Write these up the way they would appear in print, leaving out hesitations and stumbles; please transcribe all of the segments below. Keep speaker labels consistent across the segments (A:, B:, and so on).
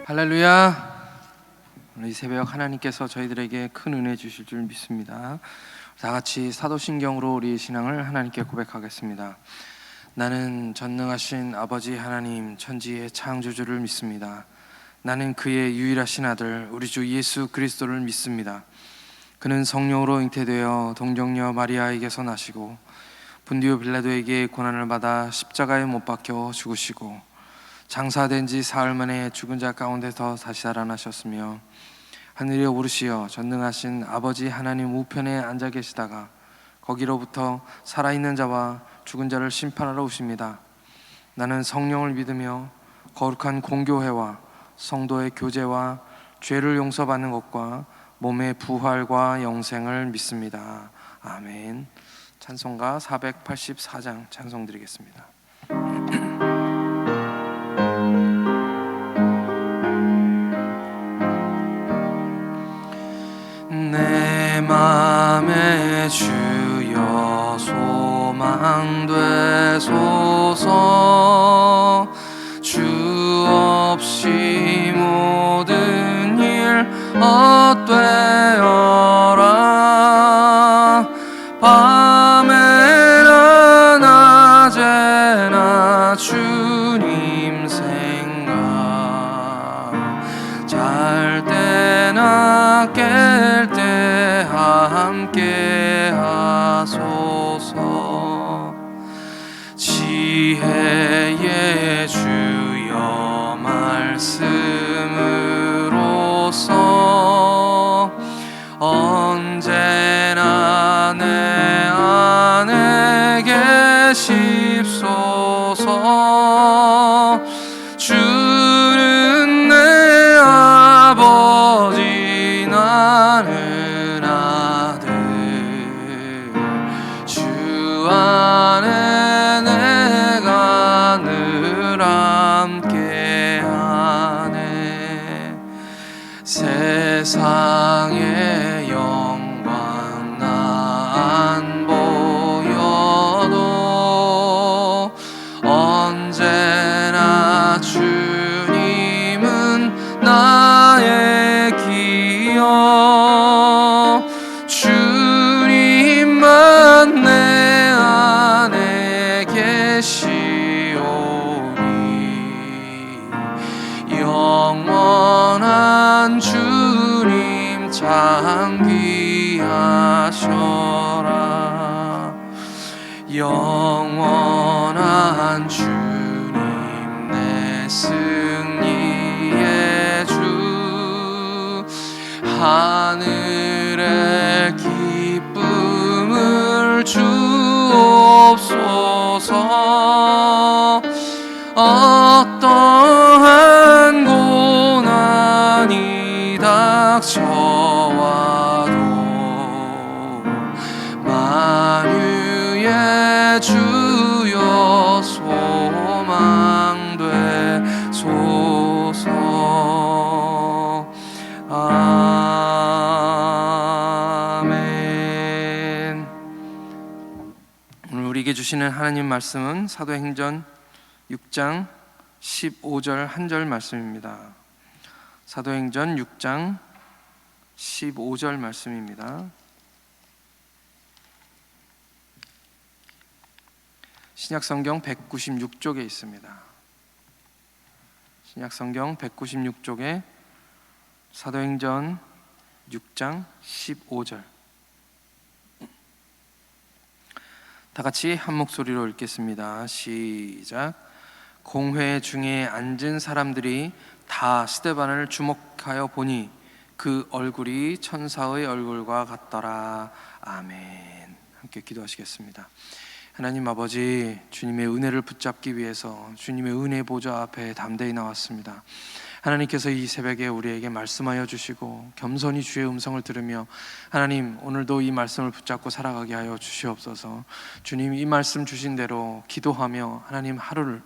A: 할렐루야. 오늘 이 새벽 하나님께서 저희들에게 큰 은혜 주실 줄 믿습니다. 다 같이 사도신경으로 우리의 신앙을 하나님께 고백하겠습니다. 나는 전능하신 아버지 하나님 천지의 창조주를 믿습니다. 나는 그의 유일하신 아들 우리 주 예수 그리스도를 믿습니다. 그는 성령으로 잉태되어 동정녀 마리아에게서 나시고 본디오 빌라도에게 고난을 받아 십자가에 못 박혀 죽으시고 장사된 지 사흘 만에 죽은 자 가운데서 다시 살아나셨으며 하늘에 오르시어 전능하신 아버지 하나님 우편에 앉아 계시다가 거기로부터 살아있는 자와 죽은 자를 심판하러 오십니다. 나는 성령을 믿으며 거룩한 공교회와 성도의 교제와 죄를 용서받는 것과 몸의 부활과 영생을 믿습니다. 아멘. 찬송가 484장 찬송 드리겠습니다. 내 맘에 주여 소망 되소서. 주 없이 모든 일 헛되어라. 밤에나 낮에나 주님 생각, 잘 때나 깰 때 함께 하소서. 지혜의 주여 말씀으로써 언제나 내 안에 계십소서. 주는 내 아버지 나는 아들, 주 안에 내가 늘 함께하네. 세상의 영광 나 안 보여도 언제나 주님은 나의 기억. 주님만 내 안에 계시오니 영원한 주님 참 귀하셔라. 영원한 주님 내 승리의 주, 하늘의 기쁨을 주옵소서. 어떠한 고난이 닥쳐와도 만유의 주여 소망 되소서. 아멘. 오늘 우리에게 주시는 하나님 말씀은 사도행전 6장 15절 한 절 말씀입니다. 사도행전 6장 15절 말씀입니다. 신약성경 196쪽에 있습니다. 신약성경 196쪽에 사도행전 6장 15절, 다 같이 한 목소리로 읽겠습니다. 시작. 공회 중에 앉은 사람들이 다 스데반을 주목하여 보니 그 얼굴이 천사의 얼굴과 같더라. 아멘. 함께 기도하시겠습니다. 하나님 아버지, 주님의 은혜를 붙잡기 위해서 주님의 은혜 보좌 앞에 담대히 나왔습니다. 하나님께서 이 새벽에 우리에게 말씀하여 주시고 겸손히 주의 음성을 들으며 하나님 오늘도 이 말씀을 붙잡고 살아가게 하여 주시옵소서. 주님 이 말씀 주신 대로 기도하며 하나님 하루를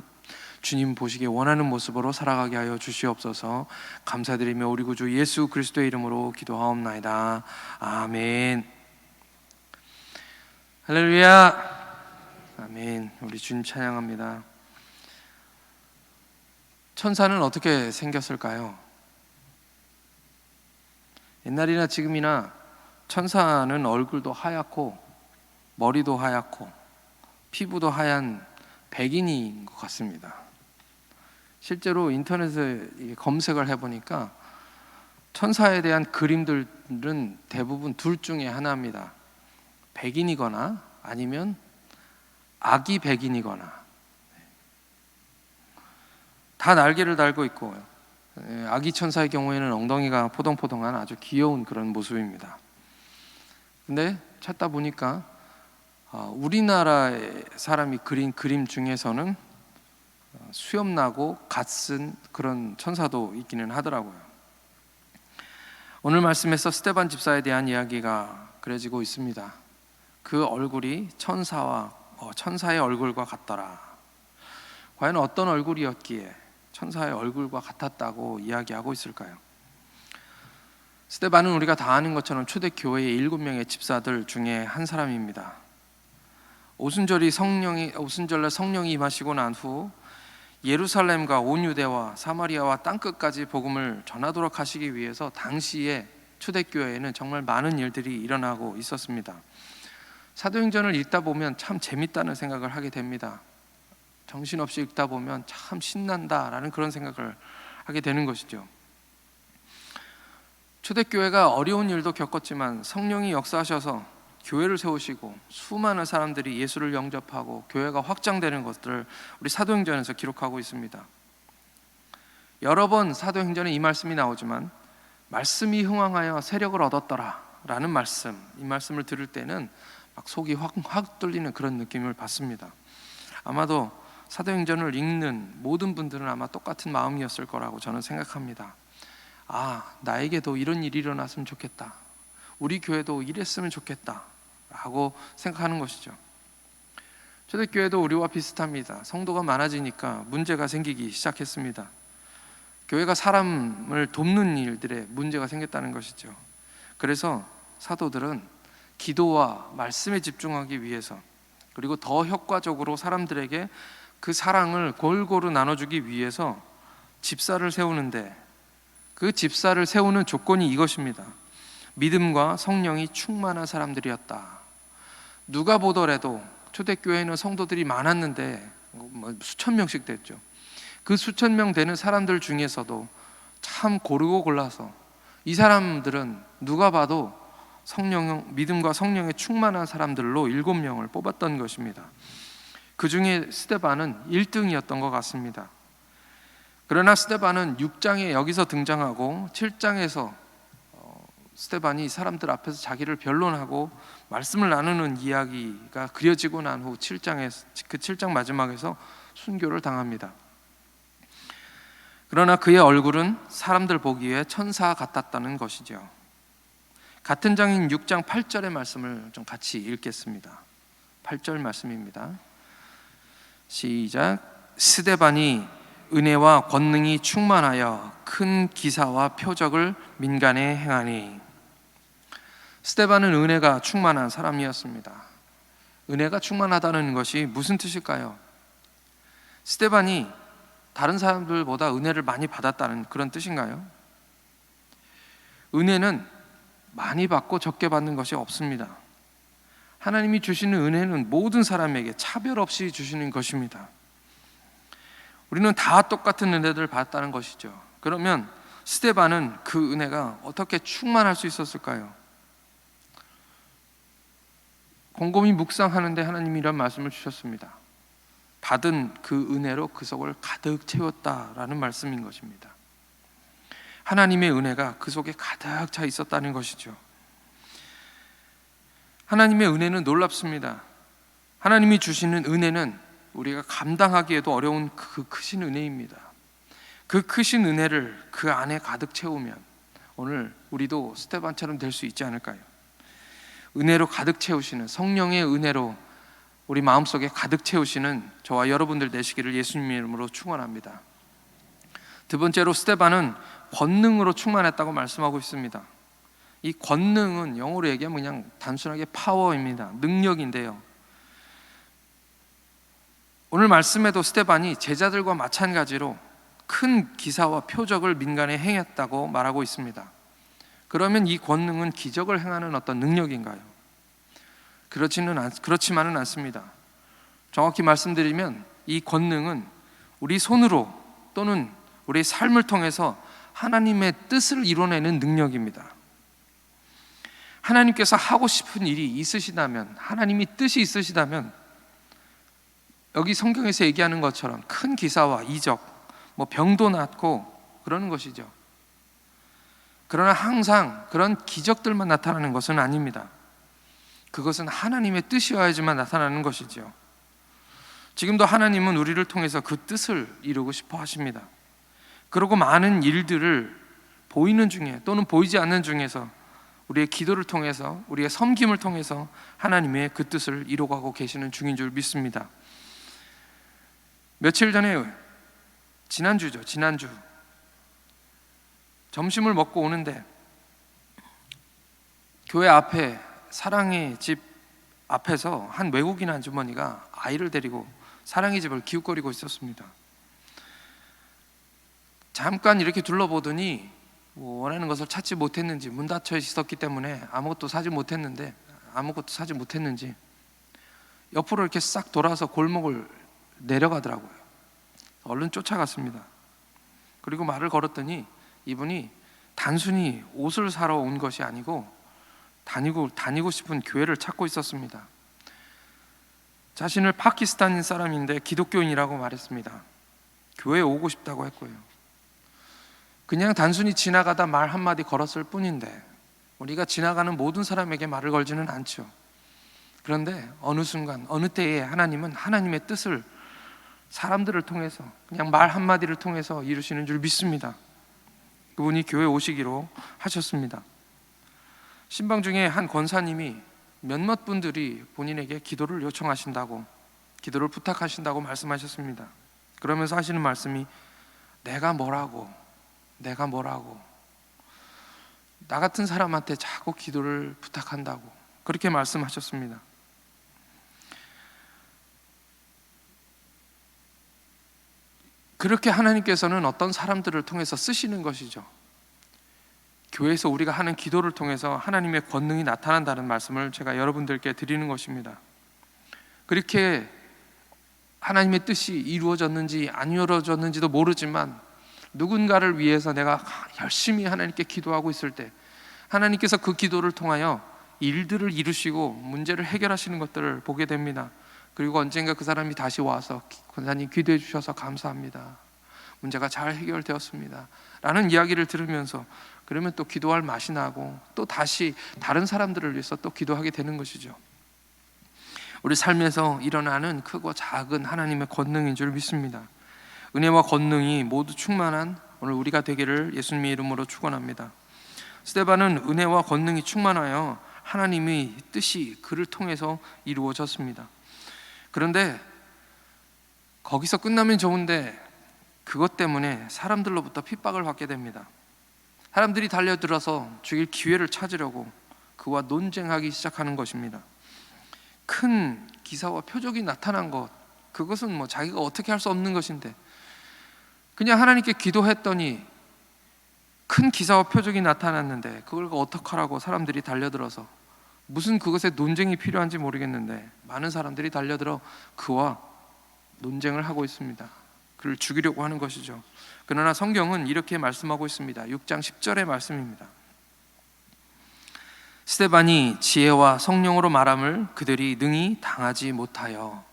A: 주님 보시기 원하는 모습으로 살아가게 하여 주시옵소서. 감사드리며 우리 구주 예수 그리스도의 이름으로 기도하옵나이다. 아멘. 할렐루야. 아멘. 우리 주님 찬양합니다. 천사는 어떻게 생겼을까요? 옛날이나 지금이나 천사는 얼굴도 하얗고 머리도 하얗고 피부도 하얀 백인인 것 같습니다. 실제로 인터넷에 검색을 해보니까 천사에 대한 그림들은 대부분 둘 중에 하나입니다. 백인이거나 아니면 아기 백인이거나, 다 날개를 달고 있고, 아기 천사의 경우에는 엉덩이가 포동포동한 아주 귀여운 그런 모습입니다. 근데 찾다 보니까 우리나라의 사람이 그린 그림 중에서는 수염나고 갓쓴 그런 천사도 있기는 하더라고요. 오늘 말씀에서 스데반 집사에 대한 이야기가 그려지고 있습니다. 그 얼굴이 천사의 얼굴과 같더라. 과연 어떤 얼굴이었기에 천사의 얼굴과 같았다고 이야기하고 있을까요? 스데반은 우리가 다 아는 것처럼 초대교회의 7명의 집사들 중에 한 사람입니다. 오순절에 성령이 임하시고 난 후 예루살렘과 온 유대와 사마리아와 땅끝까지 복음을 전하도록 하시기 위해서 당시에 초대교회에는 정말 많은 일들이 일어나고 있었습니다. 사도행전을 읽다 보면 참 재밌다는 생각을 하게 됩니다. 정신없이 읽다 보면 참 신난다라는 그런 생각을 하게 되는 것이죠. 초대교회가 어려운 일도 겪었지만 성령이 역사하셔서 교회를 세우시고 수많은 사람들이 예수를 영접하고 교회가 확장되는 것들을 우리 사도행전에서 기록하고 있습니다. 여러 번 사도행전에 이 말씀이 나오지만 말씀이 흥왕하여 세력을 얻었더라 라는 말씀, 이 말씀을 들을 때는 막 속이 확 뚫리는 그런 느낌을 받습니다. 아마도 사도행전을 읽는 모든 분들은 아마 똑같은 마음이었을 거라고 저는 생각합니다. 나에게도 이런 일이 일어났으면 좋겠다, 우리 교회도 이랬으면 좋겠다 라고 생각하는 것이죠. 초대교회도 우리와 비슷합니다. 성도가 많아지니까 문제가 생기기 시작했습니다. 교회가 사람을 돕는 일들에 문제가 생겼다는 것이죠. 그래서 사도들은 기도와 말씀에 집중하기 위해서, 그리고 더 효과적으로 사람들에게 그 사랑을 골고루 나눠주기 위해서 집사를 세우는데, 그 집사를 세우는 조건이 이것입니다. 믿음과 성령이 충만한 사람들이었다. 누가 보더라도 초대교회에는 성도들이 많았는데 수천 명씩 됐죠. 그 수천 명 되는 사람들 중에서도 참 고르고 골라서 이 사람들은 누가 봐도 믿음과 성령에 충만한 사람들로 7명을 뽑았던 것입니다. 그 중에 스데반은 1등이었던 것 같습니다. 그러나 스데반은 6장에 여기서 등장하고 7장에서 스데반이 사람들 앞에서 자기를 변론하고 말씀을 나누는 이야기가 그려지고 난 후 7장 마지막에서 순교를 당합니다. 그러나 그의 얼굴은 사람들 보기에 천사 같았다는 것이죠. 같은 장인 6장 8절의 말씀을 좀 같이 읽겠습니다. 8절 말씀입니다. 시작. 스데반이 은혜와 권능이 충만하여 큰 기사와 표적을 민간에 행하니. 스데반은 은혜가 충만한 사람이었습니다. 은혜가 충만하다는 것이 무슨 뜻일까요? 스데반이 다른 사람들보다 은혜를 많이 받았다는 그런 뜻인가요? 은혜는 많이 받고 적게 받는 것이 없습니다. 하나님이 주시는 은혜는 모든 사람에게 차별 없이 주시는 것입니다. 우리는 다 똑같은 은혜를 받았다는 것이죠. 그러면 스데반은 그 은혜가 어떻게 충만할 수 있었을까요? 곰곰이 묵상하는데 하나님이 이런 말씀을 주셨습니다. 받은 그 은혜로 그 속을 가득 채웠다라는 말씀인 것입니다. 하나님의 은혜가 그 속에 가득 차 있었다는 것이죠. 하나님의 은혜는 놀랍습니다. 하나님이 주시는 은혜는 우리가 감당하기에도 어려운 그 크신 은혜입니다. 그 크신 은혜를 그 안에 가득 채우면 오늘 우리도 스데반처럼 될 수 있지 않을까요? 은혜로 가득 채우시는, 성령의 은혜로 우리 마음속에 가득 채우시는 저와 여러분들 되시기를 예수님 이름으로 축원합니다. 두 번째로 스데반은 권능으로 충만했다고 말씀하고 있습니다. 이 권능은 영어로 얘기하면 그냥 단순하게 파워입니다. 능력인데요, 오늘 말씀에도 스데반이 제자들과 마찬가지로 큰 기사와 표적을 민간에 행했다고 말하고 있습니다. 그러면 이 권능은 기적을 행하는 어떤 능력인가요? 그렇지만은 않습니다. 정확히 말씀드리면 이 권능은 우리 손으로 또는 우리의 삶을 통해서 하나님의 뜻을 이뤄내는 능력입니다. 하나님께서 하고 싶은 일이 있으시다면, 하나님이 뜻이 있으시다면 여기 성경에서 얘기하는 것처럼 큰 기사와 이적, 병도 낫고 그러는 것이죠. 그러나 항상 그런 기적들만 나타나는 것은 아닙니다. 그것은 하나님의 뜻이어야지만 나타나는 것이죠. 지금도 하나님은 우리를 통해서 그 뜻을 이루고 싶어 하십니다. 그리고 많은 일들을 보이는 중에 또는 보이지 않는 중에서 우리의 기도를 통해서, 우리의 섬김을 통해서 하나님의 그 뜻을 이루어가고 계시는 중인 줄 믿습니다. 며칠 전에, 지난주 점심을 먹고 오는데 교회 앞에 사랑의 집 앞에서 한 외국인 아주머니가 아이를 데리고 사랑의 집을 기웃거리고 있었습니다. 잠깐 이렇게 둘러보더니 원하는 것을 찾지 못했는지, 문 닫혀 있었기 때문에 아무것도 사지 못했는지 옆으로 이렇게 싹 돌아서 골목을 내려가더라고요. 얼른 쫓아갔습니다. 그리고 말을 걸었더니 이분이 단순히 옷을 사러 온 것이 아니고 다니고 싶은 교회를 찾고 있었습니다. 자신을 파키스탄인 사람인데 기독교인이라고 말했습니다. 교회에 오고 싶다고 했고요. 그냥 단순히 지나가다 말 한마디 걸었을 뿐인데 우리가 지나가는 모든 사람에게 말을 걸지는 않죠. 그런데 어느 순간 어느 때에 하나님은 하나님의 뜻을 사람들을 통해서, 그냥 말 한마디를 통해서 이루시는 줄 믿습니다. 그분이 교회에 오시기로 하셨습니다. 신방 중에 한 권사님이 몇몇 분들이 본인에게 기도를 요청하신다고, 기도를 부탁하신다고 말씀하셨습니다. 그러면서 하시는 말씀이 내가 뭐라고 나 같은 사람한테 자꾸 기도를 부탁한다고, 그렇게 말씀하셨습니다. 그렇게 하나님께서는 어떤 사람들을 통해서 쓰시는 것이죠. 교회에서 우리가 하는 기도를 통해서 하나님의 권능이 나타난다는 말씀을 제가 여러분들께 드리는 것입니다. 그렇게 하나님의 뜻이 이루어졌는지 안 이루어졌는지도 모르지만 누군가를 위해서 내가 열심히 하나님께 기도하고 있을 때 하나님께서 그 기도를 통하여 일들을 이루시고 문제를 해결하시는 것들을 보게 됩니다. 그리고 언젠가 그 사람이 다시 와서 권사님 기도해 주셔서 감사합니다, 문제가 잘 해결되었습니다 라는 이야기를 들으면서 그러면 또 기도할 맛이 나고 또 다시 다른 사람들을 위해서 또 기도하게 되는 것이죠. 우리 삶에서 일어나는 크고 작은 하나님의 권능인 줄 믿습니다. 은혜와 권능이 모두 충만한 오늘 우리가 되기를 예수님의 이름으로 축원합니다. 스데반은 은혜와 권능이 충만하여 하나님의 뜻이 그를 통해서 이루어졌습니다. 그런데 거기서 끝나면 좋은데 그것 때문에 사람들로부터 핍박을 받게 됩니다. 사람들이 달려들어서 죽일 기회를 찾으려고 그와 논쟁하기 시작하는 것입니다. 큰 기사와 표적이 나타난 것, 그것은 자기가 어떻게 할 수 없는 것인데 그냥 하나님께 기도했더니 큰 기사와 표적이 나타났는데 그걸 어떡하라고 사람들이 달려들어서, 무슨 그것에 논쟁이 필요한지 모르겠는데 많은 사람들이 달려들어 그와 논쟁을 하고 있습니다. 그를 죽이려고 하는 것이죠. 그러나 성경은 이렇게 말씀하고 있습니다. 6장 10절의 말씀입니다. 스데반이 지혜와 성령으로 말함을 그들이 능히 당하지 못하여.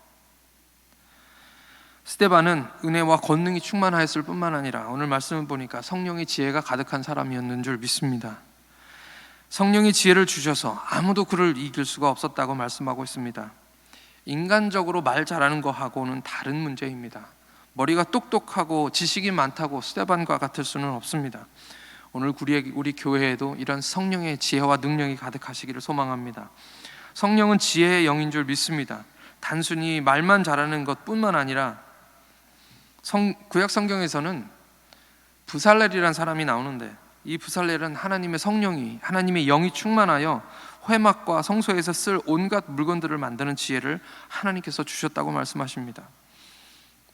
A: 스데반은 은혜와 권능이 충만하였을 뿐만 아니라 오늘 말씀을 보니까 성령의 지혜가 가득한 사람이었는 줄 믿습니다. 성령의 지혜를 주셔서 아무도 그를 이길 수가 없었다고 말씀하고 있습니다. 인간적으로 말 잘하는 거하고는 다른 문제입니다. 머리가 똑똑하고 지식이 많다고 스데반과 같을 수는 없습니다. 오늘 우리 교회에도 이런 성령의 지혜와 능력이 가득하시기를 소망합니다. 성령은 지혜의 영인 줄 믿습니다. 단순히 말만 잘하는 것뿐만 아니라 구약 성경에서는 부살렐이라는 사람이 나오는데 이 부살렐은 하나님의 성령이, 하나님의 영이 충만하여 회막과 성소에서 쓸 온갖 물건들을 만드는 지혜를 하나님께서 주셨다고 말씀하십니다.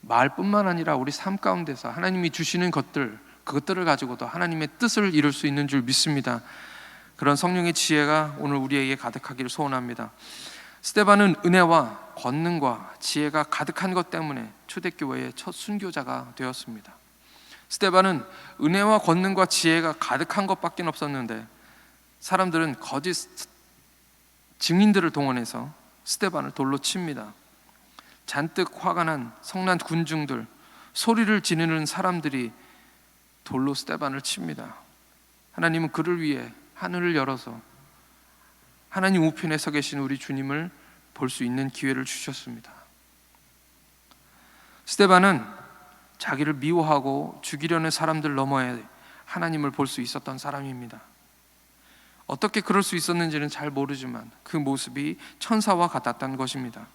A: 말뿐만 아니라 우리 삶 가운데서 하나님이 주시는 것들, 그것들을 가지고도 하나님의 뜻을 이룰 수 있는 줄 믿습니다. 그런 성령의 지혜가 오늘 우리에게 가득하기를 소원합니다. 스데반은 은혜와 권능과 지혜가 가득한 것 때문에 초대교회의 첫 순교자가 되었습니다. 스데반은 은혜와 권능과 지혜가 가득한 것밖에 없었는데 사람들은 거짓 증인들을 동원해서 스데반을 돌로 칩니다. 잔뜩 화가 난 성난 군중들, 소리를 지르는 사람들이 돌로 스데반을 칩니다. 하나님은 그를 위해 하늘을 열어서 하나님 우편에 서 계신 우리 주님을 볼 수 있는 기회를 주셨습니다. 스데반은 자기를 미워하고 죽이려는 사람들 너머에 하나님을 볼 수 있었던 사람입니다. 어떻게 그럴 수 있었는지는 잘 모르지만 그 모습이 천사와 같았던 것입니다.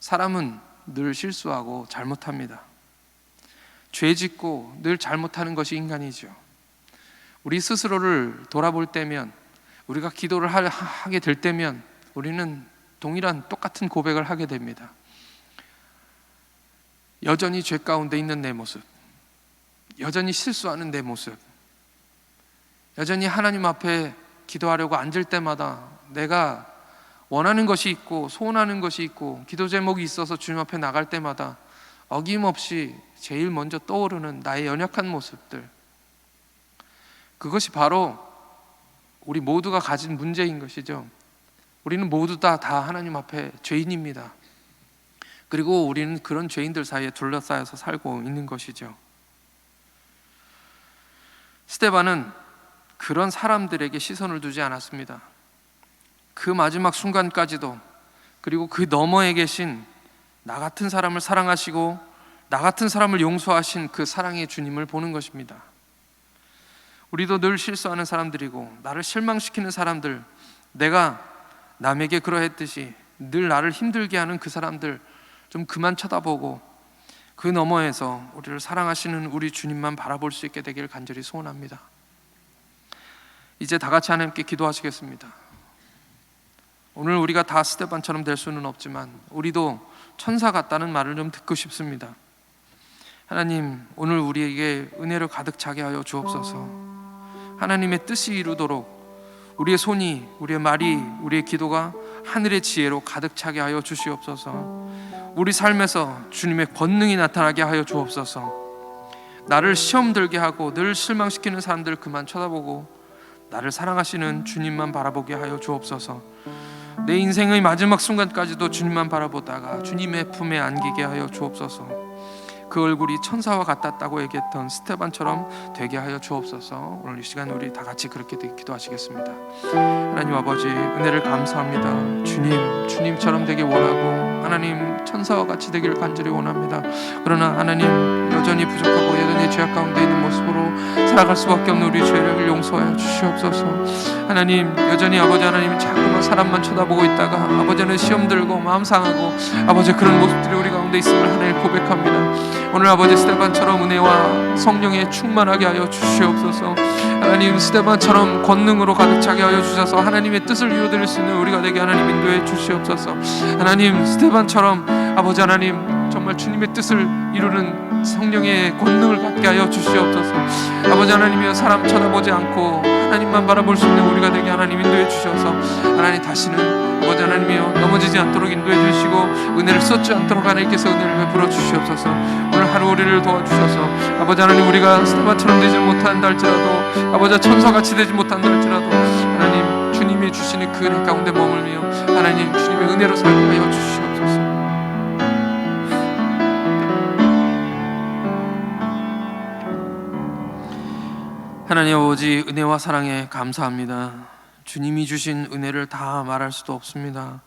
A: 사람은 늘 실수하고 잘못합니다. 죄 짓고 늘 잘못하는 것이 인간이죠. 우리 스스로를 돌아볼 때면, 우리가 기도를 하게 될 때면 우리는 동일한 똑같은 고백을 하게 됩니다. 여전히 죄 가운데 있는 내 모습, 여전히 실수하는 내 모습, 여전히 하나님 앞에 기도하려고 앉을 때마다 내가 원하는 것이 있고 소원하는 것이 있고 기도 제목이 있어서 주님 앞에 나갈 때마다 어김없이 제일 먼저 떠오르는 나의 연약한 모습들, 그것이 바로 우리 모두가 가진 문제인 것이죠. 우리는 모두 다 하나님 앞에 죄인입니다. 그리고 우리는 그런 죄인들 사이에 둘러싸여서 살고 있는 것이죠. 스데반은 그런 사람들에게 시선을 두지 않았습니다. 그 마지막 순간까지도, 그리고 그 너머에 계신 나 같은 사람을 사랑하시고 나 같은 사람을 용서하신 그 사랑의 주님을 보는 것입니다. 우리도 늘 실수하는 사람들이고 나를 실망시키는 사람들, 내가 남에게 그러했듯이 늘 나를 힘들게 하는 그 사람들 좀 그만 쳐다보고 그 너머에서 우리를 사랑하시는 우리 주님만 바라볼 수 있게 되길 간절히 소원합니다. 이제 다 같이 하나님께 기도하시겠습니다. 오늘 우리가 다 스데반처럼 될 수는 없지만 우리도 천사 같다는 말을 좀 듣고 싶습니다. 하나님, 오늘 우리에게 은혜를 가득 차게 하여 주옵소서. 하나님의 뜻이 이루도록 우리의 손이, 우리의 말이, 우리의 기도가 하늘의 지혜로 가득 차게 하여 주시옵소서. 우리 삶에서 주님의 권능이 나타나게 하여 주옵소서. 나를 시험 들게 하고 늘 실망시키는 사람들 그만 쳐다보고 나를 사랑하시는 주님만 바라보게 하여 주옵소서. 내 인생의 마지막 순간까지도 주님만 바라보다가 주님의 품에 안기게 하여 주옵소서. 그 얼굴이 천사와 같았다고 얘기했던 스데반처럼 되게 하여 주옵소서. 오늘 이 시간 우리 다 같이 그렇게 기도하시겠습니다. 하나님 아버지, 은혜를 감사합니다. 주님처럼 되길 원하고 하나님 천사와 같이 되기를 간절히 원합니다. 그러나 하나님, 여전히 부족하고 여전히 죄악 가운데 있는 모습으로 살아갈 수밖에 없는 우리 죄를 용서하여 주시옵소서. 하나님, 여전히 아버지 하나님 자꾸만 사람만 쳐다보고 있다가 아버지는 시험 들고 마음 상하고 아버지 그런 모습들이 우리 가운데 있음을 하나님 고백합니다. 오늘 아버지 스데반처럼 은혜와 성령에 충만하게 하여 주시옵소서. 하나님, 스데반처럼 권능으로 가득 차게 하여 주셔서 하나님의 뜻을 이루어드릴 수 있는 우리가 되게 하나님 인도해 주시옵소서. 하나님, 스데반처럼 아버지 하나님 정말 주님의 뜻을 이루는 성령의 권능을 갖게 하여 주시옵소서. 아버지 하나님이여, 사람 쳐다보지 않고 하나님만 바라볼 수 있는 우리가 되게 하나님 인도해 주셔서 하나님 다시는 아버지 하나님이여 넘어지지 않도록 인도해 주시고 은혜를 쏟지 않도록 하나님께서 은혜를 베풀어 주시옵소서. 오늘 하루 우리를 도와주셔서 아버지 하나님, 우리가 스데반처럼 되지 못한다 할지라도 아버지 천사같이 되지 못한다 할지라도 하나님 주님이 주시는 그 은혜 가운데 머물며 하나님 주님의 은혜로 살게 하여 주시옵소서. 하나님 아버지, 은혜와 사랑에 감사합니다. 주님이 주신 은혜를 다 말할 수도 없습니다.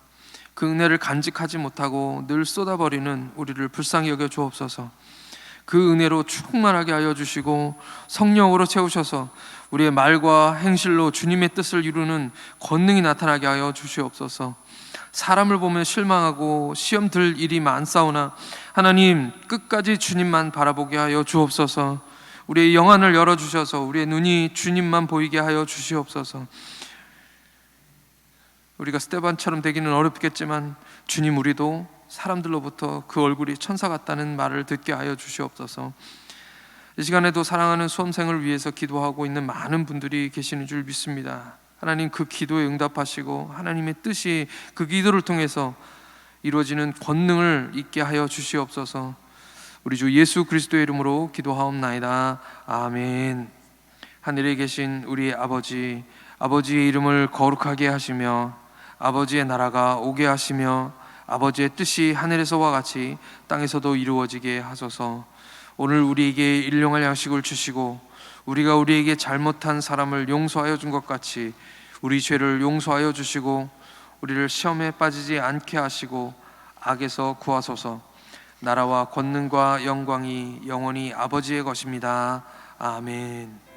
A: 그 은혜를 간직하지 못하고 늘 쏟아버리는 우리를 불쌍히 여겨 주옵소서. 그 은혜로 충만하게 하여 주시고 성령으로 채우셔서 우리의 말과 행실로 주님의 뜻을 이루는 권능이 나타나게 하여 주시옵소서. 사람을 보면 실망하고 시험 들 일이 많사오나 하나님 끝까지 주님만 바라보게 하여 주옵소서. 우리의 영안을 열어주셔서 우리의 눈이 주님만 보이게 하여 주시옵소서. 우리가 스데반처럼 되기는 어렵겠지만 주님, 우리도 사람들로부터 그 얼굴이 천사 같다는 말을 듣게 하여 주시옵소서. 이 시간에도 사랑하는 수험생을 위해서 기도하고 있는 많은 분들이 계시는 줄 믿습니다. 하나님 그 기도에 응답하시고 하나님의 뜻이 그 기도를 통해서 이루어지는 권능을 있게 하여 주시옵소서. 우리 주 예수 그리스도의 이름으로 기도하옵나이다. 아멘. 하늘에 계신 우리 아버지, 아버지의 이름을 거룩하게 하시며 아버지의 나라가 오게 하시며 아버지의 뜻이 하늘에서와 같이 땅에서도 이루어지게 하소서. 오늘 우리에게 일용할 양식을 주시고 우리가 우리에게 잘못한 사람을 용서하여 준 것 같이 우리 죄를 용서하여 주시고 우리를 시험에 빠지지 않게 하시고 악에서 구하소서. 나라와 권능과 영광이 영원히 아버지의 것입니다. 아멘.